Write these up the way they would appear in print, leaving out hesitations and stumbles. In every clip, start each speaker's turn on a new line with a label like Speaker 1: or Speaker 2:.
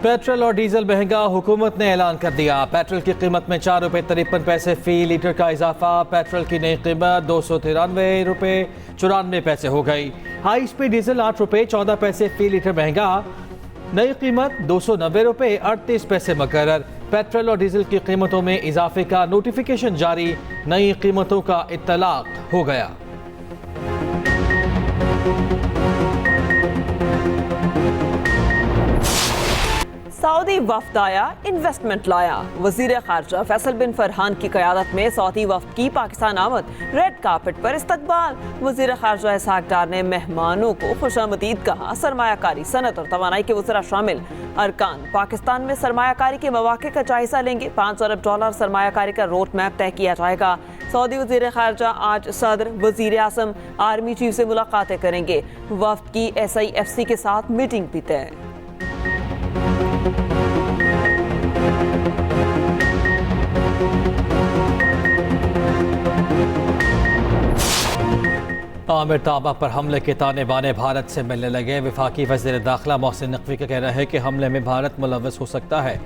Speaker 1: Petrol और diesel महंगा, हुकूमत ने ऐलान कर दिया। पेट्रोल की कीमत में 4 रुपये 53 पैसे फी लीटर का इजाफा। पेट्रोल की नई कीमत 293 रुपये 94 पैसे हो गई। हाई स्पीड डीजल 8 रुपये 14 पैसे फी लीटर महंगा, नई कीमत 290 रुपये 38 पैसे मुकर्रर। पेट्रोल और डीजल की कीमतों में इजाफे का नोटिफिकेशन जारी, नई कीमतों का इत्तलाक हो गया।
Speaker 2: सऊदी वफ्द आया, इन्वेस्टमेंट लाया। वजीर खारजा फैसल बिन फरहान की क़यादत में सऊदी वफ्द की पाकिस्तान आमद, रेड कार्पेट पर इस्तकबाल। वजीर खारजा इसहाक डार ने मेहमानों को खुशामदीद कहा। सरमायाकारी, सनत और तवानाई के वज़रा शामिल अरकान पाकिस्तान में सरमायाकारी के मौक़े का जायजा लेंगे। $5 अरब सरमायाकारी का रोड मैप तय किया जाएगा। सऊदी वजीर खारजा आज सदर, वजीर आज़म, आर्मी चीफ से मुलाकातें करेंगे। वफ्द की SIFC के साथ मीटिंग भी तय।
Speaker 1: आमिर ताबा पर हमले के ताने बाने भारत से मिलने लगे। वफाकी वज़ीर दाखिला मोहसिन नकवी का कहना है कि हमले में भारत मुलव्वस हो सकता है।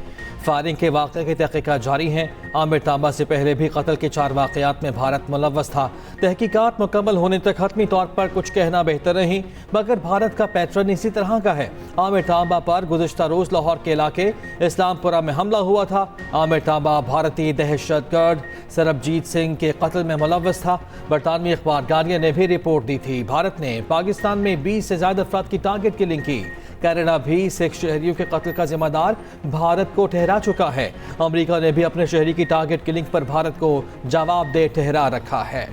Speaker 1: फायरिंग के वाक़े की तहकीकात जारी हैं। आमिर ताबा से पहले भी कत्ल के 4 वाक़यात में भारत मुलव्वस था। तहकीकात मुकम्मल होने तक हतमी तौर पर कुछ कहना बेहतर नहीं, मगर भारत का पैटर्न इसी तरह का है। आमिर ताबा पर गुज़िश्ता रोज़ लाहौर के इलाके इस्लामपुरा में हमला हुआ था। आमिर ताबा भारतीय दहशतगर्द सरबजीत सिंह के कत्ल में मुलव्वस था। बरतानवी अखबार गार्डियन ने भी रिपोर्ट दी थी। भारत ने पाकिस्तान में 20 से ज़्यादा अफराद की टारगेट किलिंग की। कनाडा भी सिख शहरियों के कत्ल का जिम्मेदार भारत को ठहरा चुका है। अमेरिका ने भी अपने शहरी की टारगेट किलिंग पर भारत को जवाबदेह ठहरा रखा है।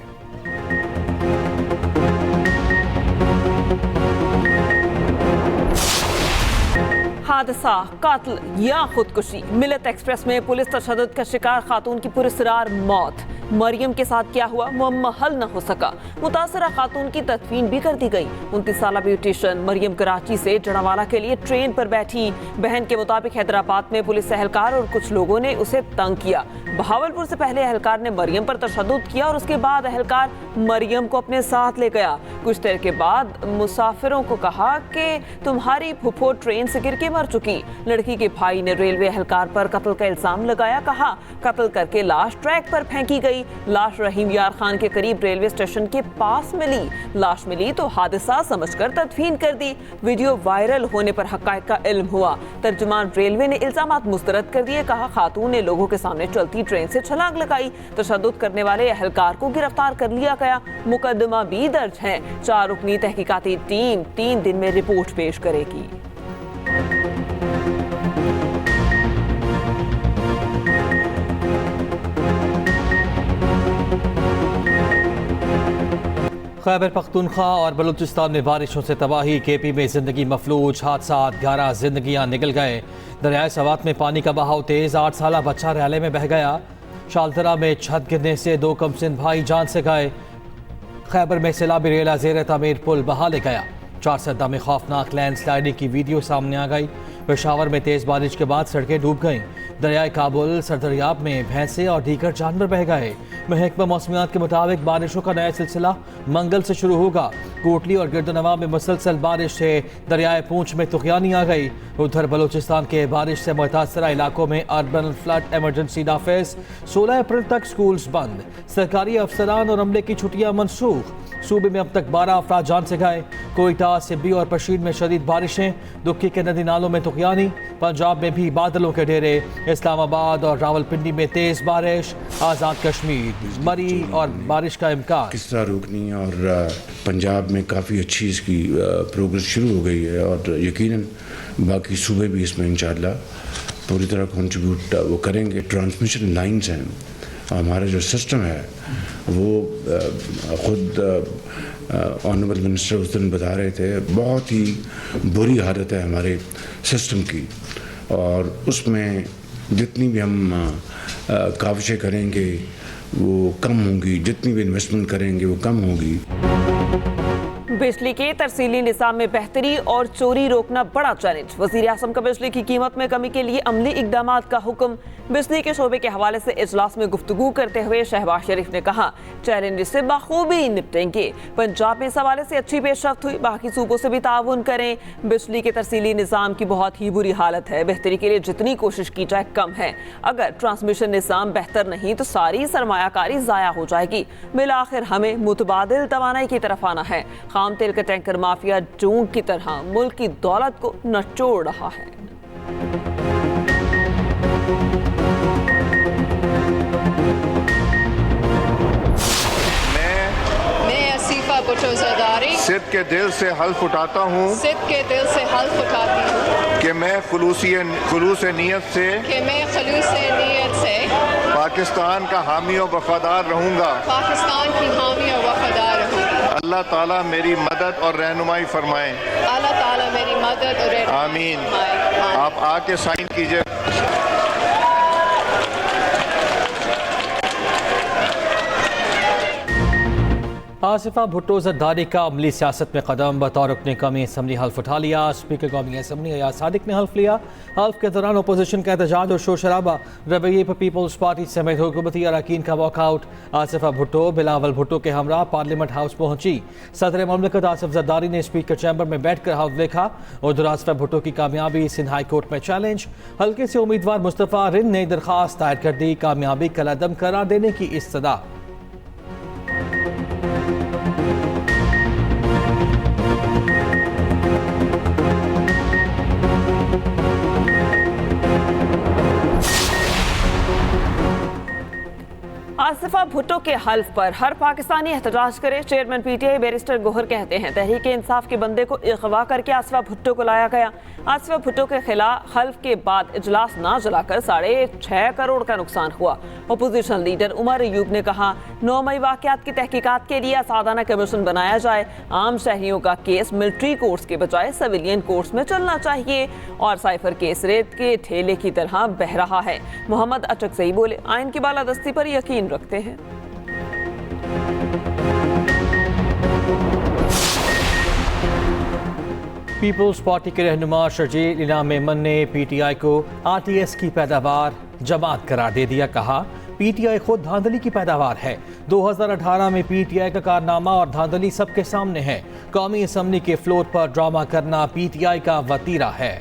Speaker 2: हादसा, कातल या खुदकुशी। मिलत एक्सप्रेस में पुलिस तशद्दुद का शिकार खातून की पुरस्रार मौत। मरियम के साथ क्या हुआ, मुअम्मा हल न हो सका। मुतासरा खातून की तदफीन भी कर दी गई। 29 साला ब्यूटिशियन मरियम कराची से जड़ावाला के लिए ट्रेन पर बैठी। बहन के मुताबिक हैदराबाद में पुलिस एहलकार और कुछ लोगों ने उसे तंग किया। बहावलपुर से पहले एहलकार ने मरियम पर तशद्दुद किया और उसके बाद एहलकार मरियम को अपने साथ ले गया। कुछ देर के बाद मुसाफिरों को कहा कि तुम्हारी फुफो ट्रेन से गिर के मर चुकी। लड़की के भाई ने रेलवे एहलकार पर कत्ल का इल्जाम लगाया। कहा कत्ल करके लाश ट्रैक पर फेंकी गई। लाश रहीम यार खान के करीब रेलवे स्टेशन के पास मिली। लाश मिली तो हादसा समझकर तदफीन कर दी। वीडियो वायरल होने पर हक़ाइक़ का इल्म हुआ। तर्जुमान रेलवे ने इल्जामात मुस्तरद कर दिए। कहा खातून ने लोगों के सामने चलती ट्रेन से छलांग लगाई। तशद्दुद करने वाले एहलकार को गिरफ्तार कर लिया गया। मुकदमा भी दर्ज है। 4 रुकनी तहकीकाती टीम 3 दिन में रिपोर्ट पेश करेगी।
Speaker 1: खैबर पख्तूनख्वा और बलूचिस्तान में बारिशों से तबाही। KP में जिंदगी मफलूज, हादसात, 11 जिंदगियां निकल गए। दरियाए सवात में पानी का बहाव तेज, 8 साला बच्चा रैले में बह गया। शालतरा में छत गिरने से 2 कमसिन भाई जान से गए। खैबर में सैलाबी रेला ज़ेर तमीर पुल बहा ले गया। 4 सद्दा में खौफनाक लैंडस्लाइडिंग की वीडियो सामने आ गई। पेशावर में तेज बारिश के बाद सड़कें डूब गईं। दरियाए काबुल सरदरियाब में भैंसे और दीगर जानवर बह गए। महकमा मौसमियात के मुताबिक बारिशों का नया सिलसिला मंगल से शुरू होगा। कोटली और गिरदनवा में मुसलसल बारिश से दरियाए पूंछ में तुग़यानी आ गई। उधर बलूचिस्तान के बारिश से मुतासरा इलाकों में अर्बन फ्लड इमरजेंसी नाफिज। 16 अप्रैल तक स्कूल्स बंद। सरकारी अफसरान और अमले की छुट्टियां मनसूख। सूबे में अब तक 12 अफराद जान से गए। कोयटा, सिब्बी और पशीर में शदीद बारिशें। दुखी के नदी नालों में तुग़यानी। पंजाब में भी बादलों के डेरे। इस्लामाबाद और रावलपिंडी में तेज बारिश। आज़ाद कश्मीर, मरी और बारिश का इम्कान।
Speaker 3: किस तरह रोकनी और पंजाब में काफ़ी अच्छी इसकी प्रोग्रेस शुरू हो गई है और यकीनन बाकी सूबे भी इसमें इंशाअल्लाह पूरी तरह कंट्रीब्यूट वो करेंगे। ट्रांसमिशन लाइंस हैं, हमारा जो सिस्टम है वो ख़ुद ऑनरेबल मिनिस्टर उस दिन बता रहे थे, बहुत ही बुरी हालत है हमारे सिस्टम की और उसमें जितनी भी हम काविशें करेंगे वो कम होंगी, जितनी भी इन्वेस्टमेंट करेंगे वो कम होगी।
Speaker 2: बिजली के तरसीली निज़ाम में बेहतरी और चोरी रोकना बड़ा चैलेंज। वज़ीर आज़म का बिजली की कीमत में कमी के लिए अमली इकदाम का हुक्म। बिजली के शोबे के हवाले से इजलास में गुफ्तगू करते हुए शहबाज शरीफ ने कहा, चैलेंज से बखूबी निपटेंगे। पंजाब में इस हवाले से अच्छी पेशरफ्त हुई, बाकी सूबों से भी ताउन करें। बिजली के तरसीली निज़ाम की बहुत ही बुरी हालत है, बेहतरी के लिए जितनी कोशिश की जाए कम है। अगर ट्रांसमिशन निज़ाम बेहतर नहीं तो सारी सरमायाकारी ज़ाया हो जाएगी। बिलाखिर हमें मुतबादिल तवानाई की तरफ आना है। खाम तेल का टैंकर माफिया जोंक की तरह मुल्क की दौलत को नचोड़ रहा है।
Speaker 4: मैं असीफा भुट्टो ज़रदारी
Speaker 5: सिद्ध के दिल से हल्फ उठाता हूँ
Speaker 4: सिद्ध के दिल से हल्फ उठाती हूँ
Speaker 5: कि मैं खुलूस नीयत से पाकिस्तान का हामी और वफादार रहूँगा।
Speaker 4: पाकिस्तान की हामी और वफादार रहूँगी।
Speaker 5: अल्लाह ताला मेरी मदद और रहनुमाई फरमाएं।
Speaker 4: अल्लाह ताला मेरी मदद और रहनुमाई
Speaker 5: आमीन।
Speaker 4: फरमाए।
Speaker 5: आप आके साइन कीजिए।
Speaker 1: आसिफा भुट्टो जरदारी का अमली सियासत में कदम। बतौर रुकने कौमी असम्बली हल्फ उठा लिया। स्पीकर कौमी असम्बली अयाज सादिक ने हल्फ लिया। हल्फ के दौरान अपोजिशन का एहतजाज और शोर शराबा, रवैये पर पीपल्स पार्टी समेत हुकूमती अरकान का वॉकआउट। आसिफा भुट्टो बिलावल भुट्टो के हमरा पार्लियामेंट हाउस पहुंची। सदर ममलिकत आसिफ जरदारी ने स्पीकर चैम्बर में बैठकर हल्फ देखा। उधर आसिफा भुट्टो की कामयाबी सिंध हाई कोर्ट में चैलेंज। हल्के से उम्मीदवार मुस्तफ़ा रिन ने दरखास्त दायर कर दी। कामयाबी कलादम करार देने की इस्तदा।
Speaker 2: आसिफा भुट्टो के हल्फ पर हर पाकिस्तानी एहतजाज करे। चेयरमैन पीटीआई बैरिस्टर गोहर कहते हैं, तहरीक इंसाफ के बंदे को अगवा करके आसिफा भुट्टो को लाया गया। आसिफा भुट्टो के खिलाफ हल्फ के बाद इजलास ना जलाकर 6.5 करोड़ का नुकसान हुआ। अपोजिशन लीडर उमर अयूब ने कहा, 9 मई वाकयात की तहकीकात के लिए आसादाना कमीशन बनाया जाए। आम शहरियों का केस मिलिट्री कोर्ट्स के बजाय सिविलियन कोर्ट्स में चलना चाहिए। और साइफर केस रेत के ठेले की तरह बह रहा है। मोहम्मद अचकज़ई बोले, आइन की बालादस्ती पर यकीन रखते हैं।
Speaker 1: पीपल्स पार्टी के रहनुमा शर्जील इनाम मेमन ने पीटीआई को आरटीएस की पैदावार जमात करार दे दिया। कहा, पीटीआई खुद धांधली की पैदावार है। 2018 में पीटीआई का कारनामा और धांधली सबके सामने है। कौमी असम्बली के फ्लोर पर ड्रामा करना पीटीआई का वतीरा है।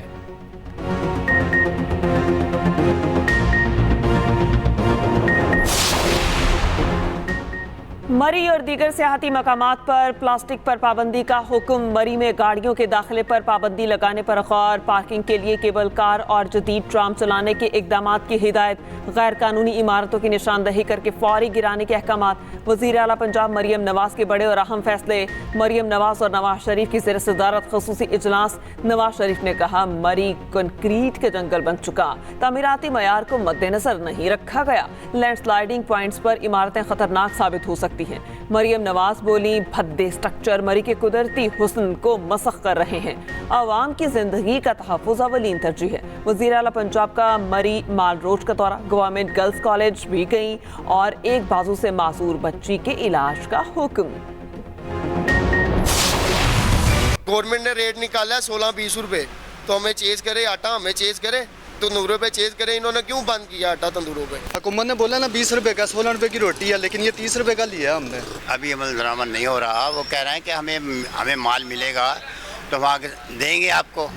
Speaker 2: मरी और दीगर सियाहती मकामात पर प्लास्टिक पर पाबंदी का हुक्म। मरी में गाड़ियों के दाखिले पर पाबंदी लगाने पर गौर। पार्किंग के लिए केबल कार और जदीद ट्राम चलाने के इकदाम की हिदायत। गैर कानूनी इमारतों की निशानदही करके फौरी गिराने के अहकाम। वज़ीर आला पंजाब मरियम नवाज के बड़े और अहम फैसले। मरियम नवाज और नवाज शरीफ की ज़ेर सदारत खसूसी इजलास। नवाज शरीफ ने कहा, मरी कंक्रीट के जंगल बन चुका, तामीराती मयार को मद्देनजर नहीं रखा गया। लैंडस्लाइडिंग पॉइंट्स पर इमारतें खतरनाक साबित हो सकती हैं। मरियम नवाज बोली, भद्दे स्ट्रक्चर मरी के कुदरती हुस्न को मसख कर रहे हैं। आवाम की जिंदगी का तहफ़्फ़ुज़ अवलीन तरजीह है। वज़ीर आला पंजाब का मरी माल रोड का दौरा। गवर्नमेंट गर्ल्स कॉलेज भी गई और एक बाजू से मासूर बच्ची के इलाज का हुक्म।
Speaker 6: गवर्नमेंट ने रेट निकाला 16-20 रुपए, तो हमें चेज करे आटा, हमें चेज करे तंदूरों पे चेज करे। इन्होंने क्यों बंद किया आटा तंदूरों पे?
Speaker 7: हुकूमत ने बोला ना 20 रुपए का 16 रुपए की रोटी है, लेकिन ये 30 रुपए का लिया हमने।
Speaker 8: अभी अमल दरामद नहीं हो रहा। वो कह रहे हैं कि हमें माल मिलेगा तो वहाँ देंगे आपको।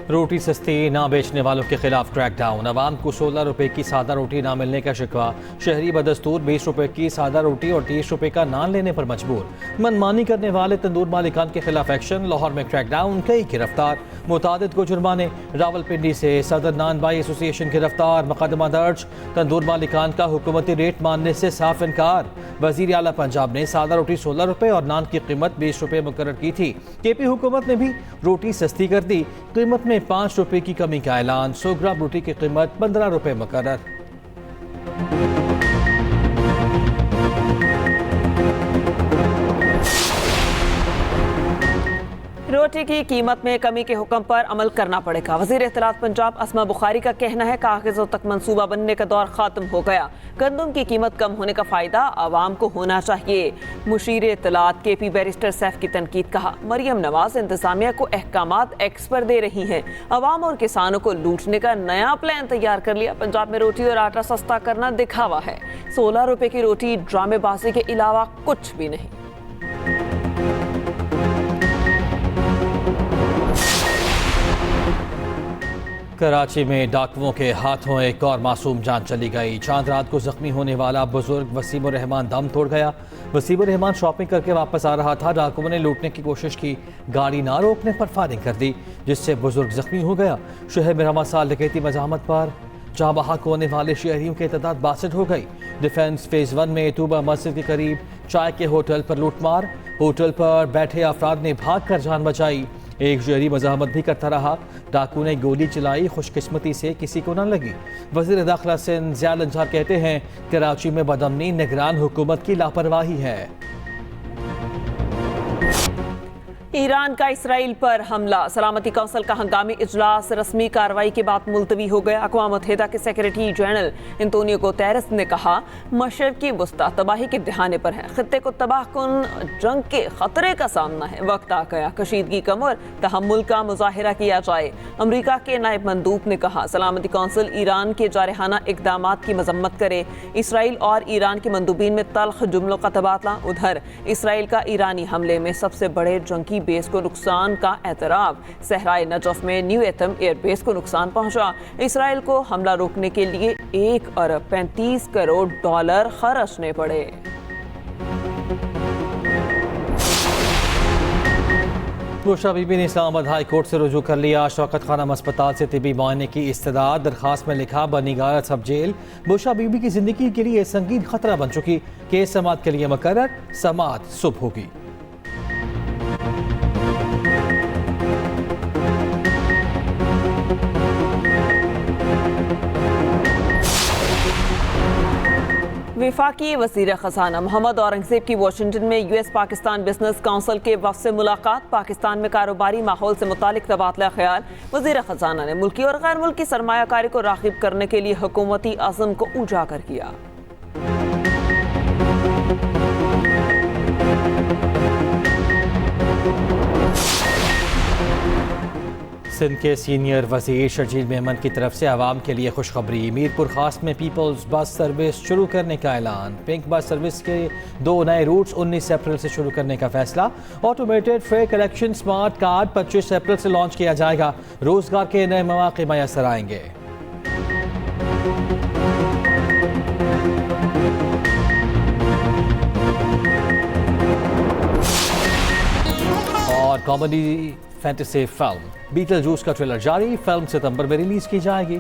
Speaker 1: रोटी सस्ती ना बेचने वालों के खिलाफ क्रैकडाउन। अवाम को 16 रुपए की सादा रोटी ना मिलने का शिकवा। शहरी बदस्तूर 20 रुपए की सादा रोटी और 30 रुपए का नान लेने पर मजबूर। मनमानी करने वाले तंदूर मालिकान के खिलाफ एक्शन। लाहौर में क्रैकडाउन, कई गिरफ्तार, मुतादिद को जुर्माने। रावलपिंडी से सदर नान बाई एसोसिएशन गिरफ्तार, मुकदमा दर्ज। तंदूर मालिकान का हुकूमती रेट मानने से साफ इनकार। वज़ीर आला पंजाब ने सादा रोटी 16 रुपए और नान की कीमत 20 रुपए मुकर्रर की थी। केपी हुकूमत ने भी रोटी सस्ती कर दी। कीमत में 5 रुपए की कमी का ऐलान। 100 ग्राम रोटी की कीमत 15 रुपए मुकर्रर।
Speaker 2: रोटी की कीमत में कमी के हुक्म पर अमल करना पड़ेगा। वज़ीर इत्तलात पंजाब अस्मा बुखारी का कहना है कागज़ों तक मंसूबा बनने का दौर ख़त्म हो गया। गंदम की कीमत कम होने का फ़ायदा आवाम को होना चाहिए। मुशीर इत्तलात KP बैरिस्टर सैफ की तनकीद। कहा मरियम नवाज इंतज़ामिया को अहकामात एक्स पर दे रही हैं। आवाम और किसानों को लूटने का नया प्लान तैयार कर लिया। पंजाब में रोटी और आटा सस्ता करना दिखावा है। 16 रुपए की रोटी ड्रामेबाजी के अलावा कुछ भी नहीं।
Speaker 1: कराची में डाकुओं के हाथों एक और मासूम जान चली गई। चांद रात को जख्मी होने वाला बुजुर्ग वसीमुर रहमान दम तोड़ गया। वसीमुर रहमान शॉपिंग करके वापस आ रहा था। डाकुओं ने लूटने की कोशिश की, गाड़ी ना रोकने पर फायरिंग कर दी, जिससे बुजुर्ग जख्मी हो गया। शहर में रवा साल डकैती मज़ाहमत पर जहाँ बहाक होने वाले शहरियों की तादाद 62 हो गई। डिफेंस फेज 1 में तूबा मस्जिद के करीब चाय के होटल पर लूटमार। होटल पर बैठे अफराद ने भाग कर जान बचाई। एक शहरी मज़ाहमत भी करता रहा। डाकू ने गोली चलाई, खुशकिस्मती से किसी को न लगी। वज़ीर दाखिला सिंध ज़ियाल अंजार कहते हैं कराची में बदअमनी निगरान हुकूमत की लापरवाही है।
Speaker 2: ईरान का इसराइल पर हमला। सलामती कौंसिल का हंगामी इजलास रस्मी कार्रवाई के बाद मुलतवी हो गया। अक़वाम मुत्तहिदा के सेक्रेटरी जनरल एंटोनियो गुतेरेस ने कहा मशरक़ी वस्ता तबाही के दहाने पर है। खित्ते को तबाहकुन जंग के खतरे का सामना है। वक्त आ गया कशीदगी कम और तहम्मुल का मुजाहिरा किया जाए। अमरीका के नायब मंदूब ने कहा सलामती कौंसिल ईरान के जारहाना इक़दामात की मजम्मत करे। इसराइल और ईरान के मंदूबीन में तल्ख जुमलों का तबादला। उधर इसराइल का ईरानी हमले में सबसे बड़े जंगी बेस को नुकसान का एतराफ। सहराए नजफ में न्यू एटम एयरबेस को नुकसान पहुंचा। इसराइल को हमला रोकने के लिए $1 अरब 35 करोड़ खर्चने पड़े।
Speaker 1: बुशरा बीबी ने इस्लामाबाद हाई कोर्ट से रुजू कर लिया। शौकत खानम अस्पताल से तिबी मुआयने की इस्तदाद। दरखास्त में लिखा बनीगार सब जेल बुशरा बीबी की जिंदगी के लिए संगीन खतरा बन चुकी। केस समाअत के लिए मुकर्रर। समाअत सुबह होगी।
Speaker 2: वफाकी वज़ीर ख़ज़ाना मोहम्मद औरंगज़ेब की वाशिंगटन में US पाकिस्तान बिजनेस काउंसिल के वफ़द से मुलाकात। पाकिस्तान में कारोबारी माहौल से मुतालिक तबादला ख्याल। वज़ीर ख़ज़ाना ने मुल्की और गैर मुल्की सरमायाकारी को राग़िब करने के लिए हुकूमती अज़्म को उजागर किया।
Speaker 1: सिंध के सीनियर वज़ीर शर्जील मेमन की तरफ से आवाम के लिए खुशखबरी। मीरपुर खास में पीपल्स बस सर्विस शुरू करने का ऐलान। पिंक बस सर्विस के 2 नए रूट्स 19 अप्रैल से शुरू करने का फैसला। Automated fair collection smart card 25 अप्रैल से लॉन्च किया जाएगा। रोजगार के नए मौके मैसर आएंगे। और comedy fantasy film Beetlejuice का ट्रेलर जारी। फिल्म सितंबर में रिलीज की जाएगी।